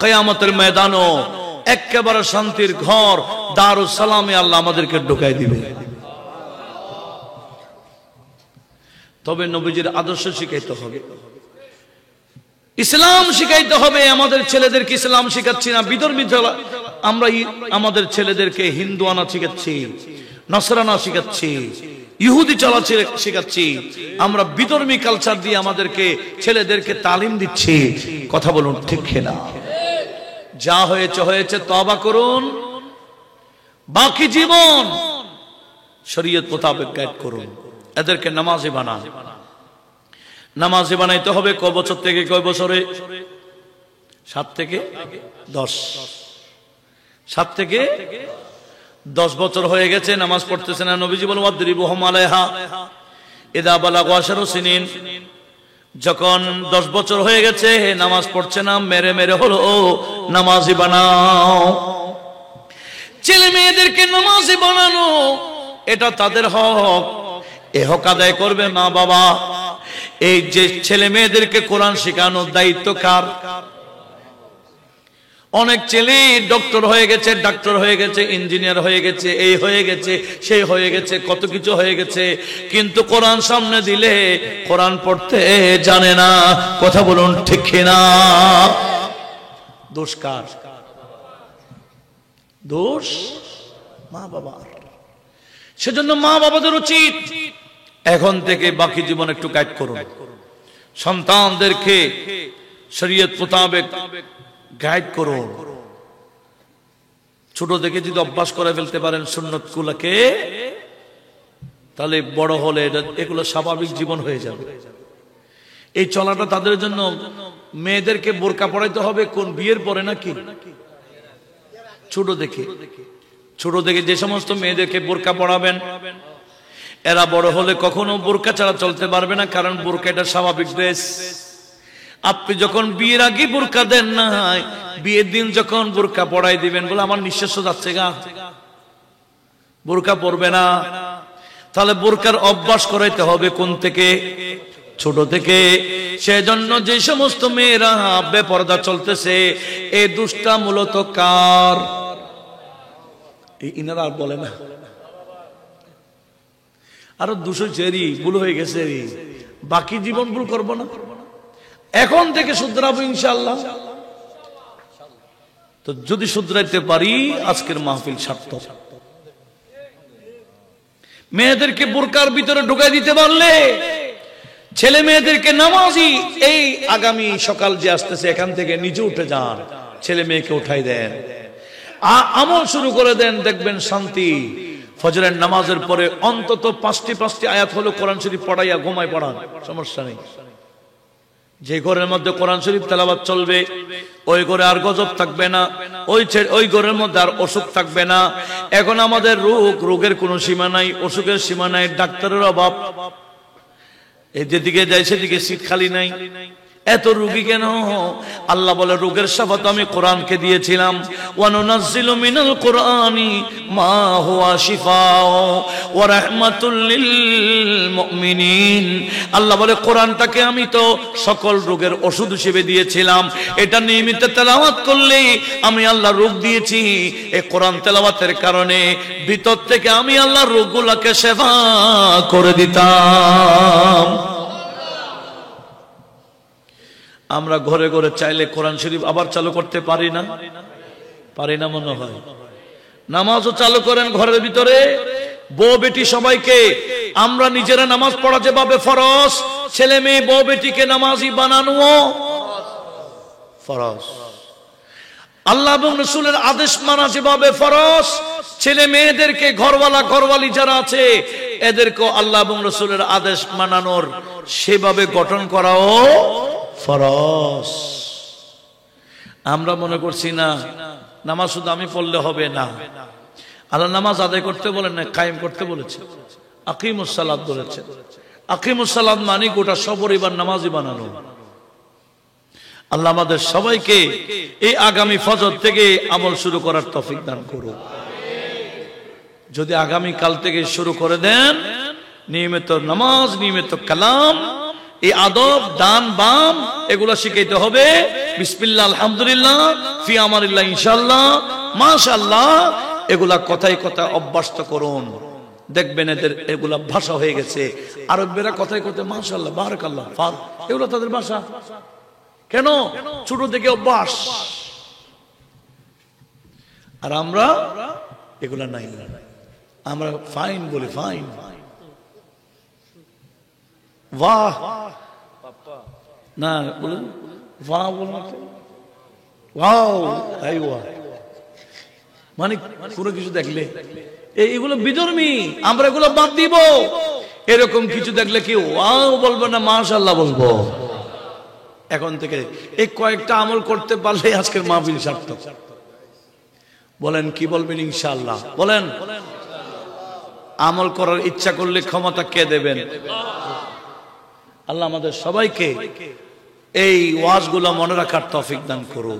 কিয়ামতের ময়দানও একেবারে শান্তির ঘর দারুস সালামে আল্লাহ আমাদেরকে ঢুকাই দিবে। তবে নবীজির আদর্শ শিখাইতে হবে, ইসলাম শিখাইতে হবে। আমাদের ছেলেদেরকে ইসলাম শিখাচ্ছি না, বিধর্মী আমরা আমাদের ছেলেদেরকে হিন্দুয়ানা শিখাচ্ছি, নসরানা শিখাচ্ছি, ইহুদি চলা শিখাচ্ছি। আমরা বিধর্মী কালচার দিয়ে আমাদেরকে ছেলেদেরকে তালিম দিচ্ছি। কথা বলুন ঠিক না? যা হয়েছে হয়েছে, তওবা করুন, বাকি জীবন শরীয়ত মোতাবেক গাইড করুন। এদেরকে নামাজি বানান। নামাজি বানাইতে হবে কয় বছর থেকে কয় বছরে? 7 থেকে 10, 7 থেকে 10 বছর হয়ে গেছে, নামাজ পড়তেছে না। নবীজি বলেন ওয়াদরিবুহুম আলাইহা ইযা বালাগু 10 সিনিন, যখন 10 বছর হয়ে গেছে নামাজ পড়ছে না, মেরে মেরে হলো নামাজি বানাও। ছেলে মেয়েদেরকে নামাজি বানানো এটা তাদের হক, এ হক আদায় করবে মা বাবা। এই যে ছেলে মেয়েদেরকে কোরআন শেখানোর দায়িত্ব কার? অনেক ছেলে ডক্টর হয়ে গেছে, ডাক্তার হয়ে গেছে, ইঞ্জিনিয়ার হয়ে গেছে, এই হয়ে গেছে, সেই হয়ে গেছে, কত কিছু হয়ে গেছে, কিন্তু কোরআন সামনে দিলে কোরআন পড়তে জানে না। কথা বলুন ঠিক কিনা? দোষ কার? দোষ মা বাবার। সেজন্য মা বাবাদের উচিত এখন থেকে বাকি জীবন একটু গাইড করুন, সন্তানদেরকে শরীয়ত মোতাবেক গাইড করুন। ছোট থেকে যদি অভ্যাস করে ফেলতে পারেন সুন্নত গুলাকে, তাহলে বড় হলে এগুলো স্বাভাবিক জীবন হয়ে যাবে। এই চলাটা তাদের জন্য। মেয়েদেরকে বোরকা পড়াইতে হবে কোন? বিয়ের পরে নাকি? ছোট দেখে যে সমস্ত মেয়েদেরকে বোরকা পড়াবেন, এরা বড় হলে কখনো বোরকা ছাড়া চলতে পারবে না, কারণ বোরকা এটা স্বাভাবিক ড্রেস। আপনি যখন বিয়ের আগে বোরকা দেন না, বিয়ের দিন যখন বোরকা পড়াই দিবেন, বলে আমার নিঃশ্বাস যাচ্ছে গা, বোরকা পরবে না। তাহলে বোরকার অভ্যাস করাইতে হবে কোন থেকে? ছোট থেকে। সেজন্য যে সমস্ত মেয়েরা বেপরদা চলতেছে, এই দুষ্টা মূলত কার? ইনারা আর বলে না, আরো 200 চেরি ভুল হয়ে গেছে, বাকি জীবন ভুল করবো না, এখন থেকে শুধরাবো ইনশাআল্লাহ। তো যদি শুধরাইতে পারি আজকের মাহফিল সার্থক। মেয়েদেরকে বোরকার ভিতরে ঢুকাই দিতে পারলে, ছেলে মেয়েদেরকে নামাজি, এই আগামী সকাল যে আসতেছে এখান থেকে নিজে উঠে যান, ছেলে মেয়েকে উঠাই দেন, আমল শুরু করে দেন, দেখবেন শান্তি। ফজরের নামাজের পরে অন্তত 5টি আয়াত হলো কোরআন শরীফ পড়াইয়া ঘুমায় পড়ান, সমস্যা নেই। যে ঘরের মধ্যে কোরআন শরীফ তেলাওয়াত চলবে, ওই ঘরে আর গজব থাকবে না, ওই ঘরের মধ্যে আর অসুখ থাকবে না। এখন আমাদের রোগের কোনো সীমা নাই, অসুখের সীমা নাই, ডাক্তারের অভাব, এই যেদিকে যায় সেদিকে সিট খালি নাই। এত রোগী কেন? আল্লাহ বলে রোগের শাফাত আমি কোরআনকে দিয়েছিলাম। ওয়ানুনাজ্জিলু মিনাল কুরআনি মা হুয়া শিফাউ ওয়া রাহমাতুল লিল মুমিনিন। আল্লাহ বলে কোরআনটাকে আমি তো সকল রোগের ওষুধ হিসেবে দিয়েছিলাম। এটা নিয়মিত তেলাওয়াত করলে আমি আল্লাহ রোগ দিয়েছি। এই কোরআন তেলাওয়াতের কারণে ভিতর থেকে আমি আল্লাহ রোগগুলোকে সেবা করে দিতাম। আমরা ঘরে ঘরে চাইলে কোরআন শরীফ আবার চালু করতে পারি না মনে হয়। নামাজও চালু করেন ঘরের ভিতরে, বউ বেটি সবাইকে। আমরা নিজেরা নামাজ পড়া যেভাবে ফরজ, ছেলে মেয়ে বউ বেটিকে নামাজি বানানো ফরজ। আল্লাহ এবং রাসূলের আদেশ মানা যেভাবে ফরজ, ছেলে মেয়েদেরকে ঘরওয়ালি যারা আছে এদেরকে আল্লাহ এবং রাসূলের আদেশ মানানোর সেভাবে গঠন করাও ফরজ। আমরা মনে করছি না নামাজ শুধু আমি পড়লে হবে না। আল্লাহ নামাজ আদায় করতে বলেন না, কায়েম করতে বলেছে। আকিমুস সালাত বলেছে। আকিমুস সালাত মানে গোটা সপরিবার নামাজি বানানো। আল্লাহ আমাদের সবাইকে এই আগামী ফজর থেকে আমল শুরু করার তৌফিক দান করুন। যদি আগামী কাল থেকে শুরু করে দেন, নিয়মিত নামাজ, নিয়মিত কালাম, এই আদব, দান, বাম এগুলো শিখাইতে হবে। বিসমিল্লাহ, আলহামদুলিল্লাহ, ফি আমারিল্লাহ, ইনশাআল্লাহ, মাশাআল্লাহ, এগুলা কথায় কথায় অভ্যস্ত করুন। দেখবেন এদের এগুলা ভাষা হয়ে গেছে। আরবেরা কথায় কথায় মাশাআল্লাহ, বারাকাল্লাহ, এগুলো তাদের ভাষা। কেন? ছোট থেকে অভ্যাস। আর আমরা এগুলা নাই, আমরা ফাইন বলি, ফাইন, বাহ না বলুন, বাহ বলুন, ওয়াও, মানে কোনো কিছু দেখলে এইগুলো বিধর্মী, আমরা এগুলো বাদ দিব। এরকম কিছু দেখলে কি ওয়াও বলবো না মাশাআল্লাহ বলবো? এখন থেকে এই কয়েকটা আমল করতে পারলে আজকের মাহফিল সার্থক। বলেন কি বলবেন? ইনশাআল্লাহ বলেন। আমল করার ইচ্ছা করলে ক্ষমতা কে দেবেন? আল্লাহ আমাদের সবাইকে এই ওয়াজগুলো মনে রাখার তৌফিক দান করুন।